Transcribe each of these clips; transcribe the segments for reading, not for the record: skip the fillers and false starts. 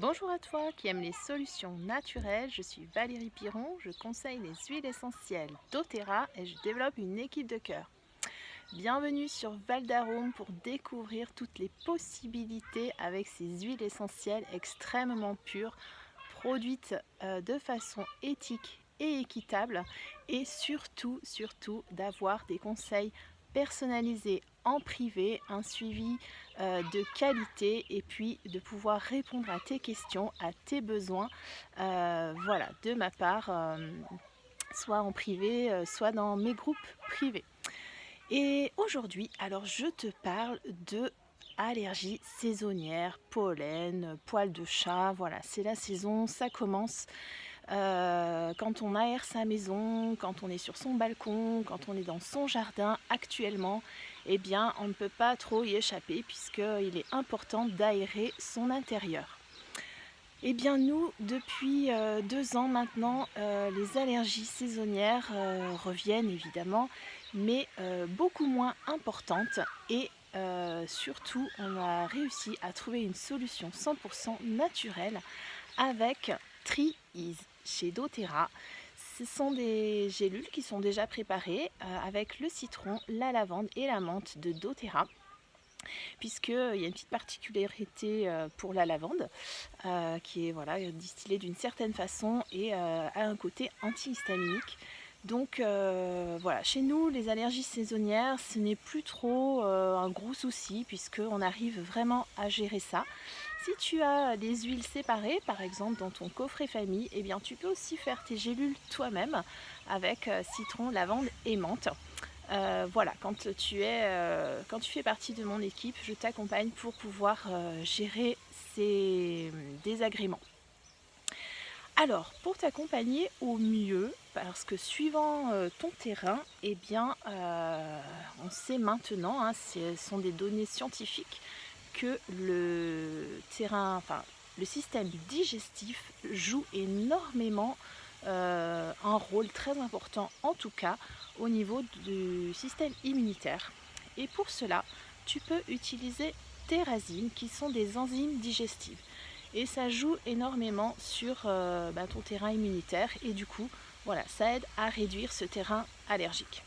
Bonjour à toi qui aimes les solutions naturelles, je suis Valérie Piron, je conseille les huiles essentielles doTERRA et je développe une équipe de cœur. Bienvenue sur Val d'Arôme pour découvrir toutes les possibilités avec ces huiles essentielles extrêmement pures, produites de façon éthique et équitable et surtout d'avoir des conseils personnalisés en privé, un suivi de qualité et puis de pouvoir répondre à tes questions, à tes besoins, voilà, de ma part, soit en privé, soit dans mes groupes privés. Et aujourd'hui, alors je te parle de allergies saisonnières, pollen, poils de chat, voilà, c'est la saison, ça commence. Quand on aère sa maison, quand on est sur son balcon, quand on est dans son jardin actuellement, eh bien on ne peut pas trop y échapper puisqu'il est important d'aérer son intérieur. Eh bien nous, depuis 2 ans maintenant, les allergies saisonnières reviennent évidemment, mais beaucoup moins importantes et surtout on a réussi à trouver une solution 100% naturelle avec Tri-Ease chez doTERRA. Ce sont des gélules qui sont déjà préparées avec le citron, la lavande et la menthe de doTERRA, puisqu'il y a une petite particularité pour la lavande qui est voilà, distillée d'une certaine façon et a un côté antihistaminique. Donc voilà, chez nous, les allergies saisonnières, ce n'est plus trop un gros souci puisqu'on arrive vraiment à gérer ça. Si tu as des huiles séparées, par exemple dans ton coffret famille, eh bien tu peux aussi faire tes gélules toi-même avec citron, lavande et menthe. Voilà, quand tu fais partie de mon équipe, je t'accompagne pour pouvoir gérer ces désagréments. Alors, pour t'accompagner au mieux, parce que suivant ton terrain, eh bien, on sait maintenant, hein, ce sont des données scientifiques, que le système digestif joue énormément un rôle très important, en tout cas au niveau du système immunitaire. Et pour cela, tu peux utiliser tes racines qui sont des enzymes digestives. Et ça joue énormément sur ton terrain immunitaire et du coup, voilà, ça aide à réduire ce terrain allergique.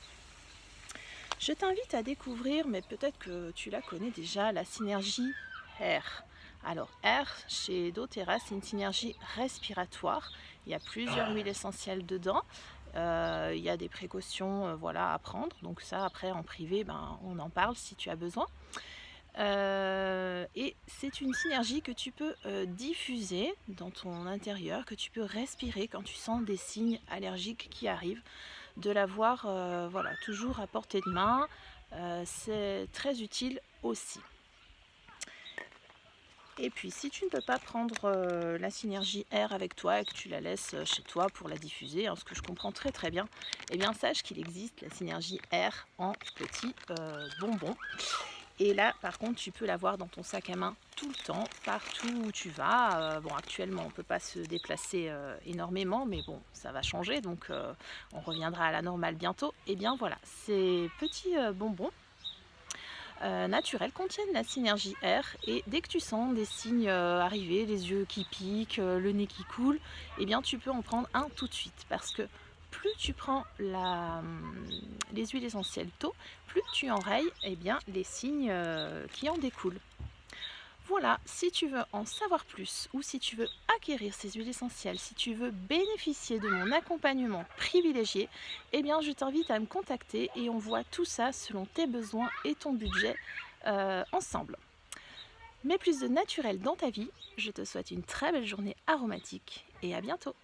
Je t'invite à découvrir, mais peut-être que tu la connais déjà, la synergie R. Alors R, chez doTERRA, c'est une synergie respiratoire. Il y a plusieurs huiles essentielles dedans. Il y a des précautions voilà, à prendre. Donc ça, après, en privé, on en parle si tu as besoin. Et c'est une synergie que tu peux diffuser dans ton intérieur, que tu peux respirer quand tu sens des signes allergiques qui arrivent, de l'avoir voilà, toujours à portée de main, c'est très utile aussi. Et puis si tu ne peux pas prendre la synergie R avec toi et que tu la laisses chez toi pour la diffuser, hein, ce que je comprends très bien, eh bien sache qu'il existe la synergie R en petits bonbons. Et là, par contre, tu peux l'avoir dans ton sac à main tout le temps, partout où tu vas. Bon, actuellement, on ne peut pas se déplacer énormément, mais bon, ça va changer, donc on reviendra à la normale bientôt. Et bien voilà, ces petits bonbons naturels contiennent la synergie R, et dès que tu sens des signes arriver, les yeux qui piquent, le nez qui coule, eh bien tu peux en prendre un tout de suite, parce que plus tu prends les huiles essentielles tôt, plus tu enrayes les signes qui en découlent. Voilà, si tu veux en savoir plus ou si tu veux acquérir ces huiles essentielles, si tu veux bénéficier de mon accompagnement privilégié, eh bien je t'invite à me contacter et on voit tout ça selon tes besoins et ton budget ensemble. Mets plus de naturel dans ta vie, je te souhaite une très belle journée aromatique et à bientôt.